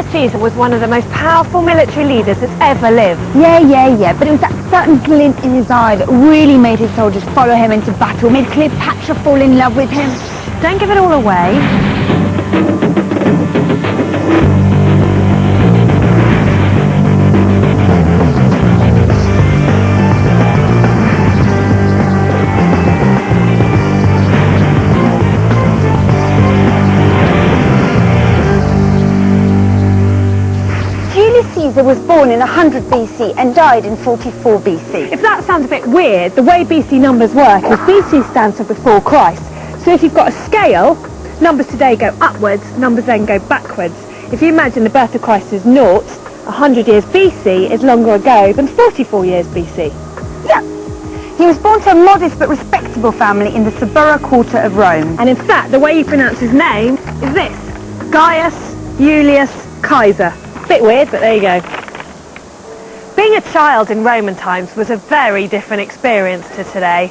Julius Caesar was one of the most powerful military leaders that's ever lived. Yeah, but it was that certain glint in his eye that really made his soldiers follow him into battle, made Cleopatra fall in love with him. Don't give it all away. Caesar was born in 100 BC and died in 44 BC. If that sounds a bit weird, the way BC numbers work is BC stands for before Christ. So if you've got a scale, numbers today go upwards, numbers then go backwards. If you imagine the birth of Christ is 0, 100 years BC is longer ago than 44 years BC. Yeah. He was born to a modest but respectable family in the Suburra quarter of Rome. And in fact, the way you pronounce his name is this: Gaius Julius Caesar. Bit weird, but there you go. Being a child in Roman times was a very different experience to today.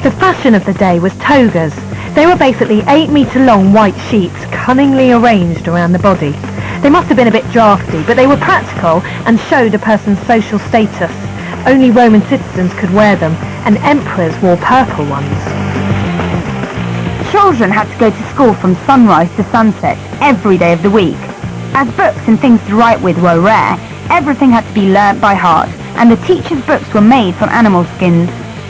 The fashion of the day was togas. They were basically 8-metre long white sheets cunningly arranged around the body. They must have been a bit drafty, but they were practical and showed a person's social status. Only Roman citizens could wear them, and emperors wore purple ones. Children had to go to school from sunrise to sunset every day of the week. As books and things to write with were rare, everything had to be learnt by heart, and the teachers' books were made from animal skins.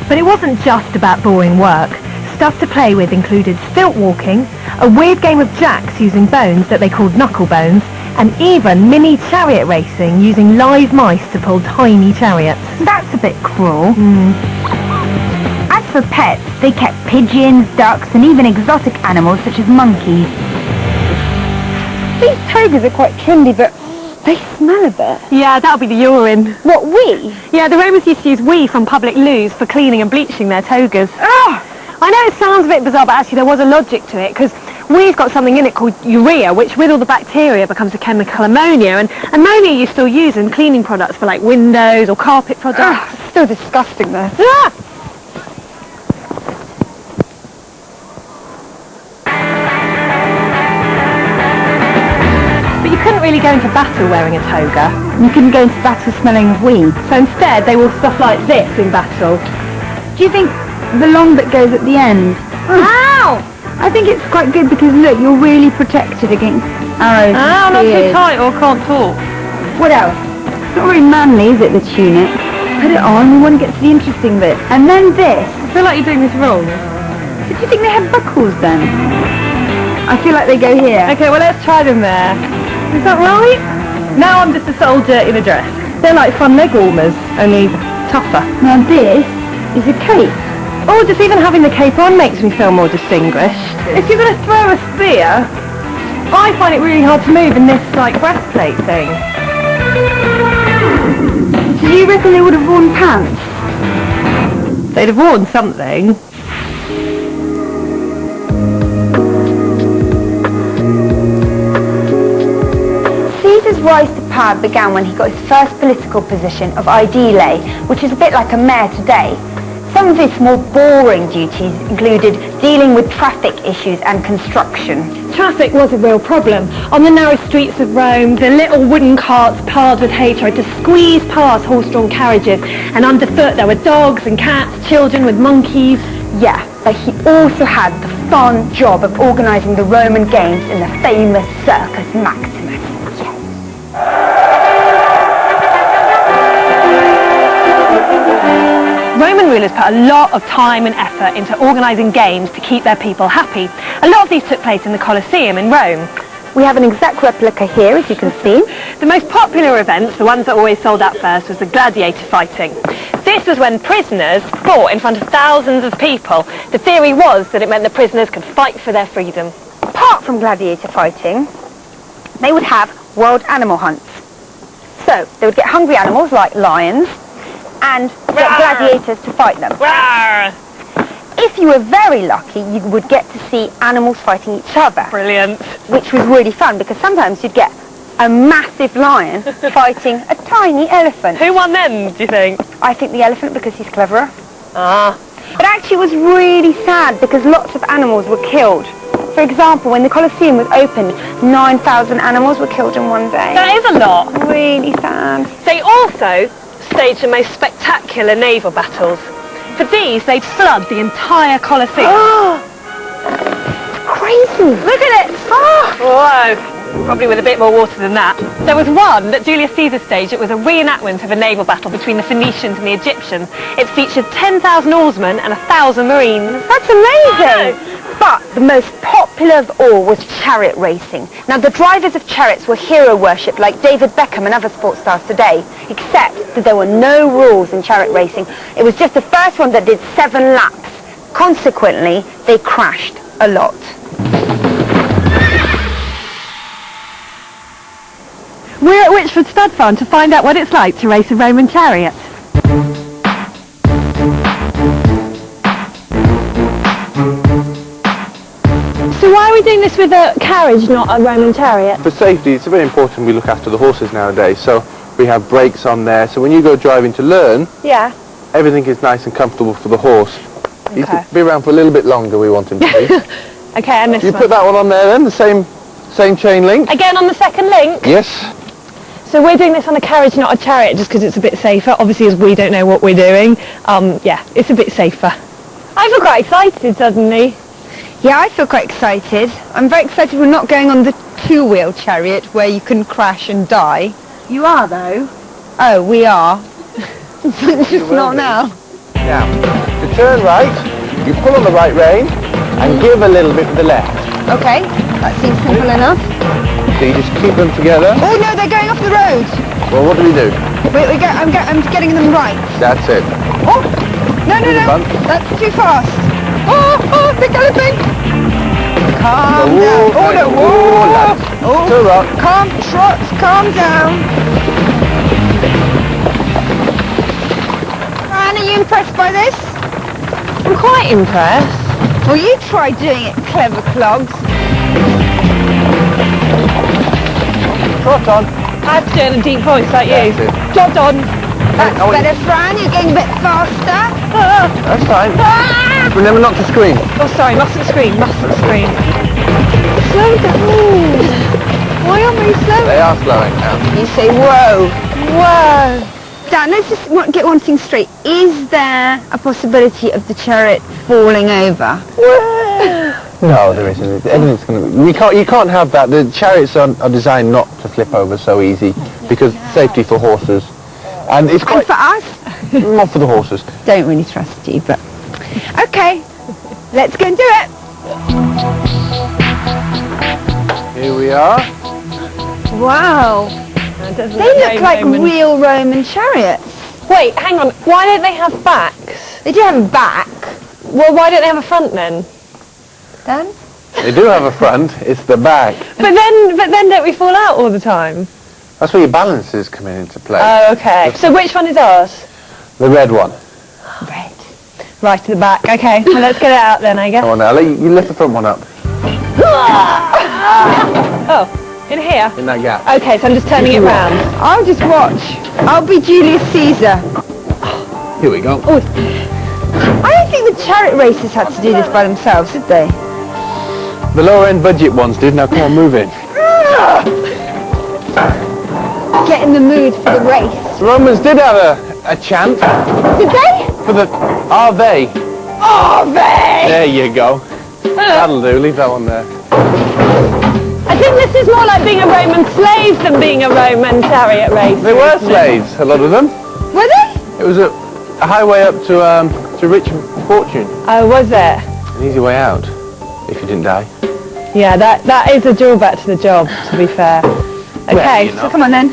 But it wasn't just about boring work. Stuff to play with included stilt walking, a weird game of jacks using bones that they called knuckle bones, and even mini chariot racing using live mice to pull tiny chariots. That's a bit cruel. As for pets, they kept pigeons, ducks, and even exotic animals such as monkeys. These togas are quite trendy, but they smell a bit. Yeah, that'll be the urine. What, wee? Yeah, the Romans used to use wee from public loos for cleaning and bleaching their togas. Oh! I know it sounds a bit bizarre, but actually there was a logic to it, because we've got something in it called urea, which with all the bacteria becomes a chemical ammonia, and ammonia you still use in cleaning products for like windows or carpet products. It's still disgusting though. Ah! But you couldn't really go into battle wearing a toga. You couldn't go into battle smelling of weed. So instead they wore stuff like this in battle. Do you think the long bit goes at the end? Ow! I think it's quite good because look, you're really protected against arrows. Ow, not too tight or can't talk. What else? It's not very manly, is it, the tunic? Put it on, we want to get to the interesting bit. And then this. I feel like you're doing this wrong. Do you think they have buckles then? I feel like they go here. Okay, well let's try them there. Is that right? Now I'm just a soldier in a dress. They're like fun leg warmers, only tougher. Now this is a cape. Oh, just even having the cape on makes me feel more distinguished. If you're going to throw a spear, I find it really hard to move in this, like, breastplate thing. Do you reckon they would have worn pants? They'd have worn something. Caesar's rise to power began when he got his first political position of aedile, which is a bit like a mayor today. Some of his more boring duties included dealing with traffic issues and construction. Traffic was a real problem. On the narrow streets of Rome, the little wooden carts piled with hay tried to squeeze past horse-drawn carriages, and underfoot there were dogs and cats, children with monkeys. Yeah, but he also had the fun job of organising the Roman games in the famous Circus Maximus. Roman rulers put a lot of time and effort into organising games to keep their people happy. A lot of these took place in the Colosseum in Rome. We have an exact replica here, as you can see. The most popular events, the ones that always sold out first, was the gladiator fighting. This was when prisoners fought in front of thousands of people. The theory was that it meant the prisoners could fight for their freedom. Apart from gladiator fighting, they would have world animal hunts. So, they would get hungry animals like lions, and get gladiators to fight them. Rawr! If you were very lucky, you would get to see animals fighting each other. Brilliant. Which was really fun, because sometimes you'd get a massive lion fighting a tiny elephant. Who won then, do you think? I think the elephant, because he's cleverer. Ah. But actually it was really sad, because lots of animals were killed. For example, when the Colosseum was opened, 9,000 animals were killed in one day. That is a lot. Really sad. They also staged the most spectacular naval battles. For these, they'd flood the entire Colosseum. Crazy. Look at it! Whoa! Probably with a bit more water than that. There was one that Julius Caesar staged. It was a reenactment of a naval battle between the Phoenicians and the Egyptians. It featured 10,000 oarsmen and 1,000 marines. That's amazing! But the most popular of all was chariot racing. Now, the drivers of chariots were hero worshipped like David Beckham and other sports stars today, except that there were no rules in chariot racing. It was just the first one that did 7 laps. Consequently, they crashed a lot. We're at Whichford Stud Farm to find out what it's like to race a Roman chariot. So why are we doing this with a carriage, not a Roman chariot? For safety, it's very important we look after the horses nowadays. So we have brakes on there. So when you go driving to learn, Yeah. everything is nice and comfortable for the horse. He's Okay. to be around for a little bit longer, we want him to be. Okay, and this You one. put that one on there then, the same chain link? Again on the second link. Yes. So we're doing this on a carriage, not a chariot, just because it's a bit safer. Obviously, as we don't know what we're doing, yeah, it's a bit safer. I feel quite excited suddenly. Yeah, I feel quite excited. I'm very excited we're not going on the 2-wheel chariot where you can crash and die. You are, though. Oh, we are. Just will not be. now. Now, to turn right, you pull on the right rein and give a little bit with the left. Okay, that seems simple enough. So you just keep them together. Oh no, they're going off the road. Well, what do we do? I'm getting them right. That's it. Oh, no, Bump. that's too fast. Oh, they're galloping. Calm Whoa, down. Oh no, whoa. lads. To a rock. Calm down. Fran, are you impressed by this? I'm quite impressed. Well, you try doing it, clever clogs. Trot on. I have to do it in a deep voice like you. That's it. Jot on. That's better, Fran. You're getting a bit faster. That's fine. Remember not to scream. Oh, sorry, mustn't scream, mustn't scream. Slow down. Why aren't we slow? They are slowing down. You say, whoa. Whoa. Dan, let's just get one thing straight. Is there a possibility of the chariot falling over? No, there isn't. Everything's going to be... You can't have that. The chariots are designed not to flip over so easy because safety for horses. And it's And quite... for us? More for the horses. Don't really trust you, but... Okay, let's go and do it. Here we are. Wow. They look like real Roman chariots. Wait, hang on. Why don't they have backs? They do have a back. Well, why don't they have a front then? Dan? They do have a front. It's the back. But then don't we fall out all the time? That's where your balance is coming into play. Oh, okay. So which one is ours? The red one. Red. Right to the back. Okay, well, let's get it out then, I guess. Come on now. You lift the front one up. Oh, in here? In that gap. Okay, so I'm just turning it round. I'll just watch. I'll be Julius Caesar. Here we go. I don't think the chariot racers had to do this by themselves, did they? The lower end budget ones did. Now come on, move in. Get in the mood for the race. The Romans did have a chant. Did they? For the... Are they? Are they? There you go. That'll do. Leave that one there. I think this is more like being a Roman slave than being a Roman chariot race. They were slaves, a lot of them. Were they? It was a highway up to rich fortune. Oh, was it? An easy way out, if you didn't die. Yeah, that is a drawback to the job, to be fair. Okay, you know. So come on then.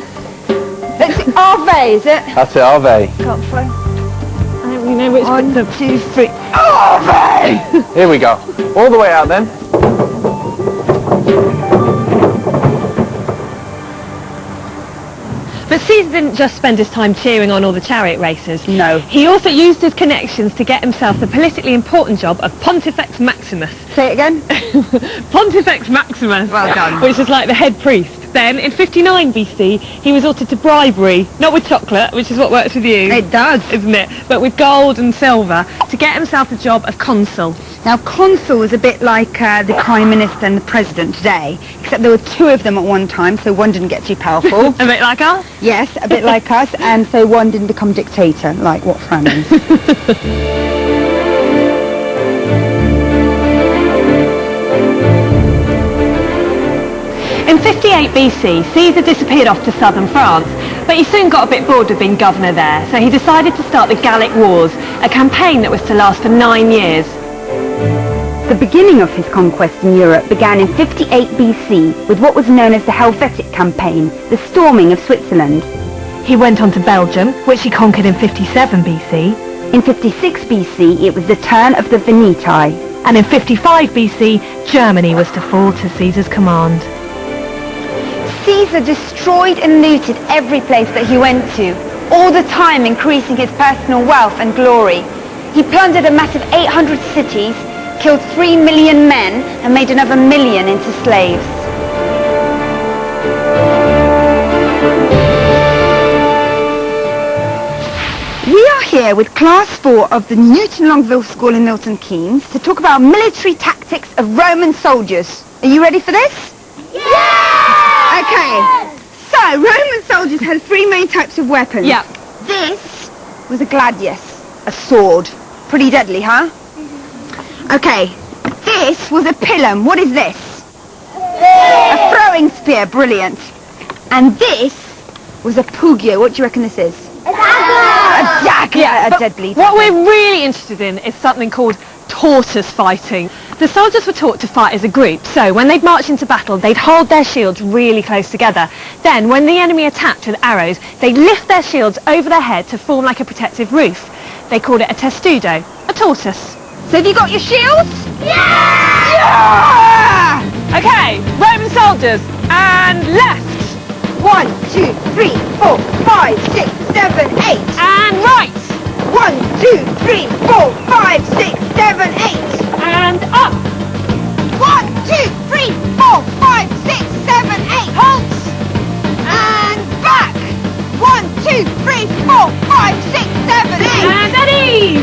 Let's see. Are they, is it? That's it, are they? Can't follow. I don't really know which 1, one to... 2, 3. Are they? Here we go. All the way out then. But Caesar didn't just spend his time cheering on all the chariot racers. No. He also used his connections to get himself the politically important job of Pontifex Maximus. Say it again. Pontifex Maximus. Well done. Which is like the head priest. Then, in 59 BC, he resorted to bribery, not with chocolate, which is what works with you. It does. Isn't it? But with gold and silver, to get himself the job of consul. Now, consul is a bit like the Prime Minister and the President today, except there were two of them at one time, so one didn't get too powerful. A bit like us? Yes, a bit like us, and so one didn't become dictator, like what Fran is. In 58 BC, Caesar disappeared off to southern France, but he soon got a bit bored of being governor there, so he decided to start the Gallic Wars, a campaign that was to last for 9 years. The beginning of his conquest in Europe began in 58 BC with what was known as the Helvetic Campaign, the storming of Switzerland. He went on to Belgium, which he conquered in 57 BC. In 56 BC, it was the turn of the Veneti. And in 55 BC, Germany was to fall to Caesar's command. Caesar destroyed and looted every place that he went to, all the time increasing his personal wealth and glory. He plundered a massive 800 cities, killed 3 million men, and made another 1 million into slaves. We are here with Class 4 of the Newton Longville School in Milton Keynes to talk about military tactics of Roman soldiers. Are you ready for this? Yeah! Okay, so Roman soldiers had 3 main types of weapons. Yeah. This was a gladius, a sword. Pretty deadly, huh? Okay, this was a pilum. What is this? A throwing spear. Brilliant. And this was a pugio. What do you reckon this is? A dagger. Yeah, a deadly dagger. What we're really interested in is something called tortoise fighting. The soldiers were taught to fight as a group, so when they'd march into battle, they'd hold their shields really close together. Then, when the enemy attacked with arrows, they'd lift their shields over their head to form like a protective roof. They called it a testudo, a tortoise. So have you got your shields? Yeah! Yeah! Okay, Roman soldiers, and left. 1, 2, 3, 4, 5, 6, 7, 8. And right. 1, 2, 3, 4, 5, 6, 7, 8. And up. 1, 2, 3, 4, 5, 6, 7, 8. Halt. And back. 1, 2, 3, 4, 5, 6, 7, 8. And at ease.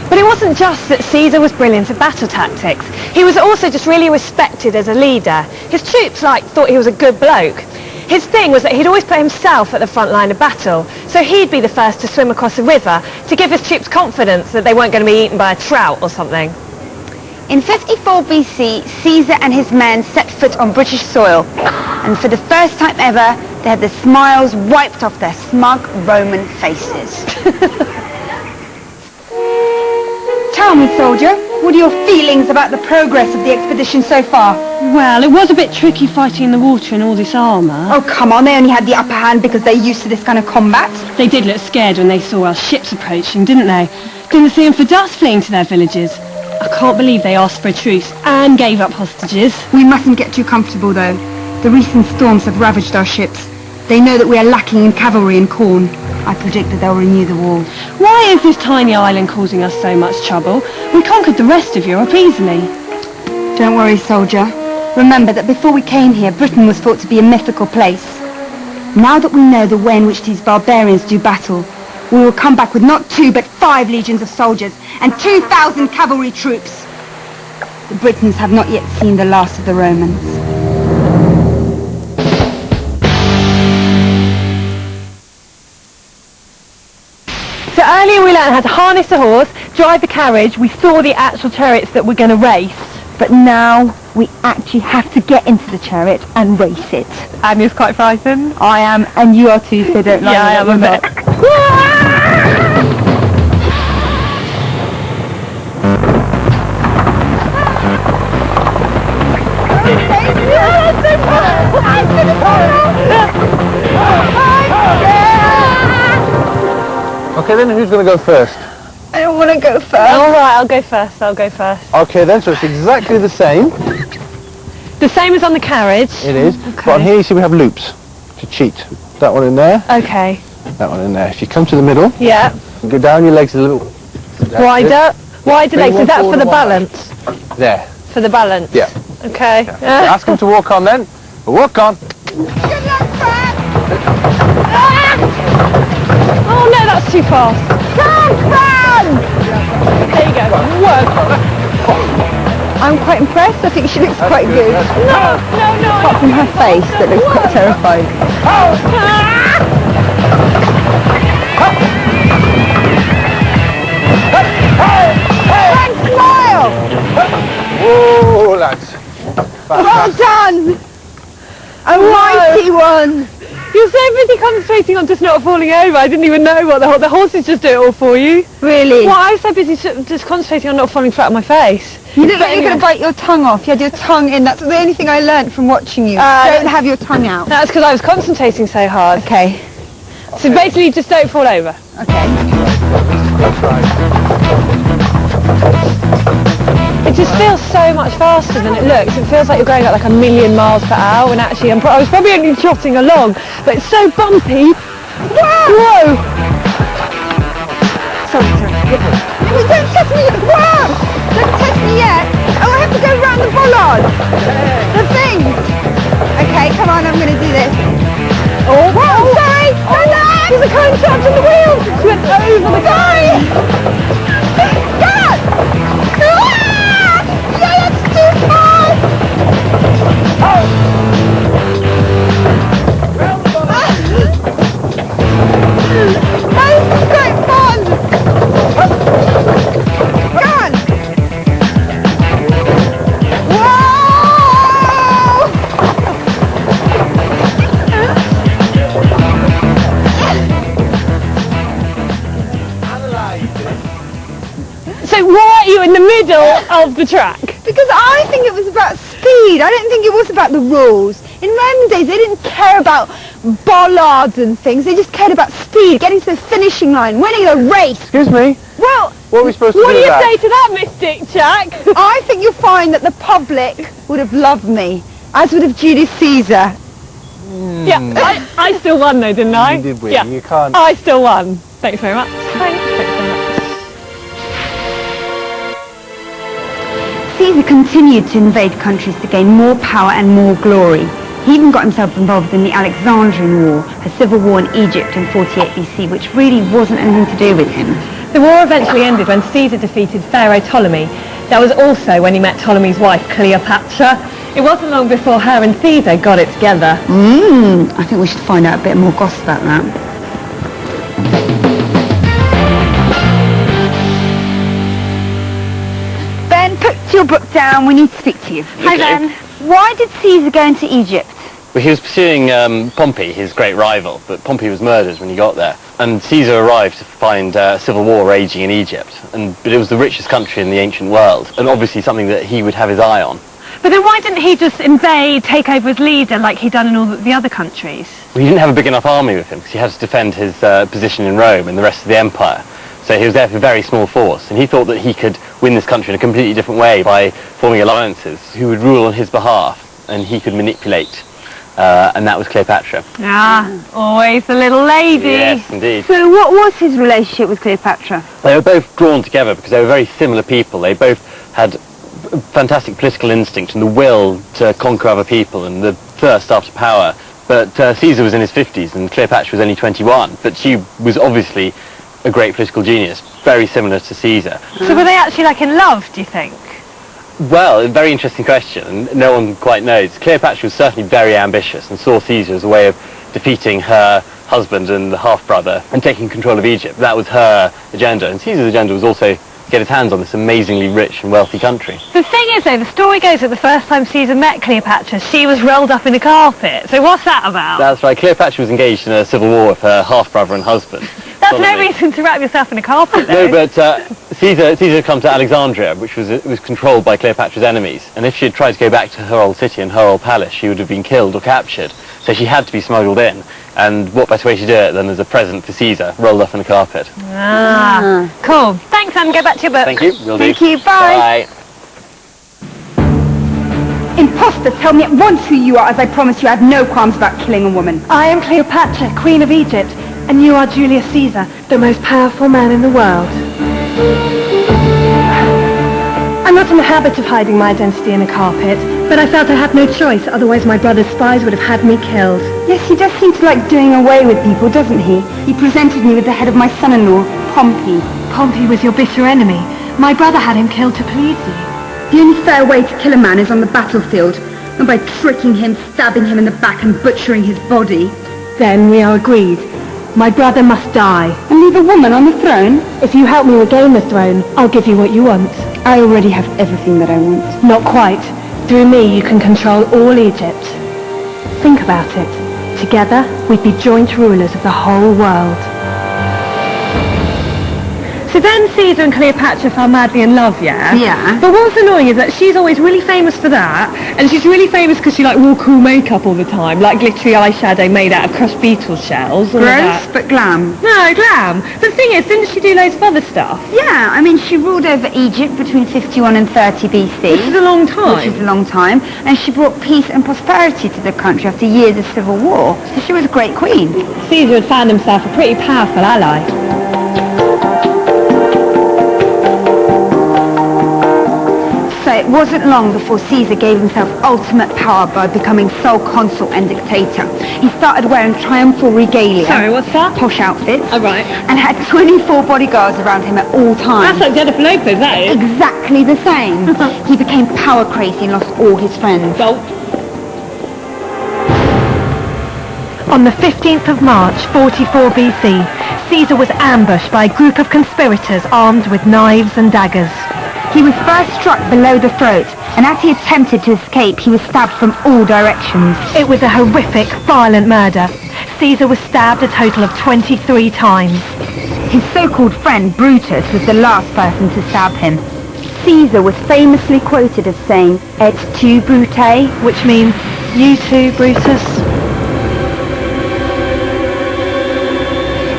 But it wasn't just that Caesar was brilliant at battle tactics. He was also just really respected as a leader. His troops thought he was a good bloke. His thing was that he'd always put himself at the front line of battle. So he'd be the first to swim across a river to give his troops confidence that they weren't going to be eaten by a trout or something. In 54 BC, Caesar and his men set foot on British soil. And for the first time ever, they had the smiles wiped off their smug Roman faces. Tell me, soldier, what are your feelings about the progress of the expedition so far? Well, it was a bit tricky fighting in the water in all this armour. Oh, come on, they only had the upper hand because they're used to this kind of combat. They did look scared when they saw our ships approaching, didn't they? Didn't see them for dust fleeing to their villages. I can't believe they asked for a truce and gave up hostages. We mustn't get too comfortable, though. The recent storms have ravaged our ships. They know that we are lacking in cavalry and corn. I predict that they'll renew the war. Why is this tiny island causing us so much trouble? We conquered the rest of Europe easily. Don't worry, soldier. Remember that before we came here, Britain was thought to be a mythical place. Now that we know the way in which these barbarians do battle, we will come back with not 2 but 5 legions of soldiers and 2,000 cavalry troops. The Britons have not yet seen the last of the Romans. So earlier we learned how to harness a horse, drive the carriage, we saw the actual chariots that we're going to race. But now we actually have to get into the chariot and race it. Ania's quite frightened. I am, and you are too, so don't lie. Yeah, I am a bit. Okay, then who's going to go first? I don't want to go first. All right, I'll go first. Okay, then, so it's exactly the same. The same as on the carriage. It is. Okay. But on here, you see we have loops to cheat. That one in there, Okay. that one in there. If you come to the middle, Yeah. you go down your legs a little. That's Wider Bring legs. one Is that forward for the and one back. balance? it. There. For the balance. Yeah. Okay. Ask them to walk on then. Walk on. Good luck, Fran! That's too fast. Come, Fran! There you go. Whoa. I'm quite impressed. I think she looks quite good. No. Apart from her face, that looks quite terrifying. Frank, smile! Whoa, lads. Well done! A mighty one! You're so busy concentrating on just not falling over. I didn't even know what the horses just do it all for you. Really? Well, I was so busy just concentrating on not falling flat on my face. You look like you're going to bite your tongue off. You had your tongue in. That's the only thing I learnt from watching you. Don't have your tongue out. That's because I was concentrating so hard. Okay. So basically, just don't fall over. Okay. It just feels so much faster than it looks. It feels like you're going at like 1,000,000 miles per hour, and actually I was probably only trotting along, but it's so bumpy. Whoa! Sorry. Wait, don't test me yet. Whoa! Don't test me yet. Oh, I have to go round the bollard. The thing. Okay, come on, I'm going to do this. Oh, Whoa, sorry! No! There's a kind touch on the wheel! She went over the Sorry! God! Ah! Yeah, that's too fast! This is great fun! Go on! Whoa! So why are you in the middle of the track? Because I think it was about speed. I don't think it was about the rules. In Roman days, they didn't care about bollards and things. They just cared about speed, getting to the finishing line, winning the race. Excuse me? Well, What are we supposed to What do do you with say that? to that, Miss Dykczak? I think you'll find that the public would have loved me, as would have Julius Caesar. Yeah, I still won though, didn't I? You did win. Yeah. You can't. I still won. Thanks very much. Thanks very much. Caesar continued to invade countries to gain more power and more glory. He even got himself involved in the Alexandrian War, a civil war in Egypt in 48 BC, which really wasn't anything to do with him. The war eventually ended when Caesar defeated Pharaoh Ptolemy. That was also when he met Ptolemy's wife, Cleopatra. It wasn't long before her and Caesar got it together. I think we should find out a bit more gossip about that. Ben, put your book down. We need to speak to you. Hi, Okay. Ben. Why did Caesar go into Egypt? Well, he was pursuing Pompey, his great rival, but Pompey was murdered when he got there. And Caesar arrived to find a civil war raging in Egypt. But it was the richest country in the ancient world, and obviously something that he would have his eye on. But then why didn't he just invade, take over as leader like he'd done in all the other countries? Well, he didn't have a big enough army with him, because he had to defend his position in Rome and the rest of the empire. So he was there with a very small force, and he thought that he could win this country in a completely different way by forming alliances who would rule on his behalf, and he could manipulate. And that was Cleopatra. Ah, always the little lady. Yes, indeed. So what was his relationship with Cleopatra? They were both drawn together because they were very similar people. They both had fantastic political instinct and the will to conquer other people and the thirst after power. But Caesar was in his 50s and Cleopatra was only 21. But she was obviously a great political genius, very similar to Caesar. So were they actually like in love, do you think? Well, a very interesting question, and no one quite knows. Cleopatra was certainly very ambitious and saw Caesar as a way of defeating her husband and the half-brother and taking control of Egypt. That was her agenda, and Caesar's agenda was also to get his hands on this amazingly rich and wealthy country. The thing is though, the story goes that the first time Caesar met Cleopatra, she was rolled up in a carpet. So what's that about? That's right, Cleopatra was engaged in a civil war with her half-brother and husband. That's no Ptolemy. reason to wrap yourself in a carpet though. No, but Caesar had come to Alexandria, which was controlled by Cleopatra's enemies. And if she had tried to go back to her old city and her old palace, she would have been killed or captured. So she had to be smuggled in. And what better way to do it than as a present for Caesar, rolled up in a carpet. Ah, cool. Thanks, Anne. Go back to your book. Thank you. Will do. Thank you, bye. Bye. Imposter, tell me at once who you are, as I promised you I have no qualms about killing a woman. I am Cleopatra, Queen of Egypt, and you are Julius Caesar, the most powerful man in the world. I'm not in the habit of hiding my identity in a carpet, but I felt I had no choice, otherwise my brother's spies would have had me killed. Yes, he does seem to like doing away with people, doesn't he? He presented me with the head of my son-in-law, Pompey. Pompey was your bitter enemy. My brother had him killed to please you. The only fair way to kill a man is on the battlefield, not by tricking him, stabbing him in the back and butchering his body. Then we are agreed. My brother must die. And leave a woman on the throne? If you help me regain the throne, I'll give you what you want. I already have everything that I want. Not quite. Through me, you can control all Egypt. Think about it. Together, we'd be joint rulers of the whole world. So then Caesar and Cleopatra fell madly in love, yeah? Yeah. But what's annoying is that she's always really famous for that, and she's really famous because she wore cool makeup all the time, like glittery eyeshadow made out of crushed beetle shells. All of Gross, that. but glam. No, glam. But the thing is, didn't she do loads of other stuff? Yeah, I mean, she ruled over Egypt between 51 and 30 BC. Which is a long time. Which is a long time. And she brought peace and prosperity to the country after years of civil war. So she was a great queen. Caesar had found himself a pretty powerful ally. So it wasn't long before Caesar gave himself ultimate power by becoming sole consul and dictator. He started wearing triumphal regalia. Sorry, what's that? Posh outfits. Oh, right. And had 24 bodyguards around him at all times. That's like Jennifer Lopez, that is. Exactly the same. He became power crazy and lost all his friends. Gulp. On the 15th of March, 44 BC, Caesar was ambushed by a group of conspirators armed with knives and daggers. He was first struck below the throat, and as he attempted to escape, he was stabbed from all directions. It was a horrific, violent murder. Caesar was stabbed a total of 23 times. His so-called friend, Brutus, was the last person to stab him. Caesar was famously quoted as saying, "Et tu, Brute?" Which means, you too, Brutus.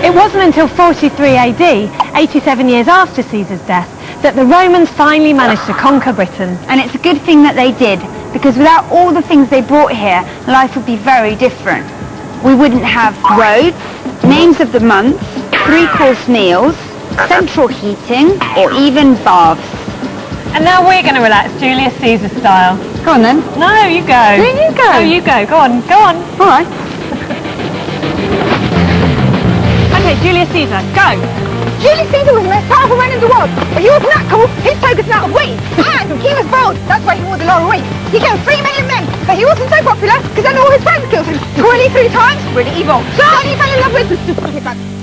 It wasn't until 43 AD, 87 years after Caesar's death, that the Romans finally managed to conquer Britain. And it's a good thing that they did, because without all the things they brought here, life would be very different. We wouldn't have roads, names of the months, 3-course meals, central heating, or even baths. And now we're going to relax Julius Caesar style. Go on then. No, you go. No, you go. No, you go. Go on, go on. All right. Okay, Julius Caesar, go. Julius Caesar was the most powerful man in the world, but he wasn't that cool. His focus was out of weight. And he was bold. That's why he wore the laurel wreath. He killed 3 million men, but he wasn't so popular because then all his friends killed him. 23 times? Really evil. So he fell in love with...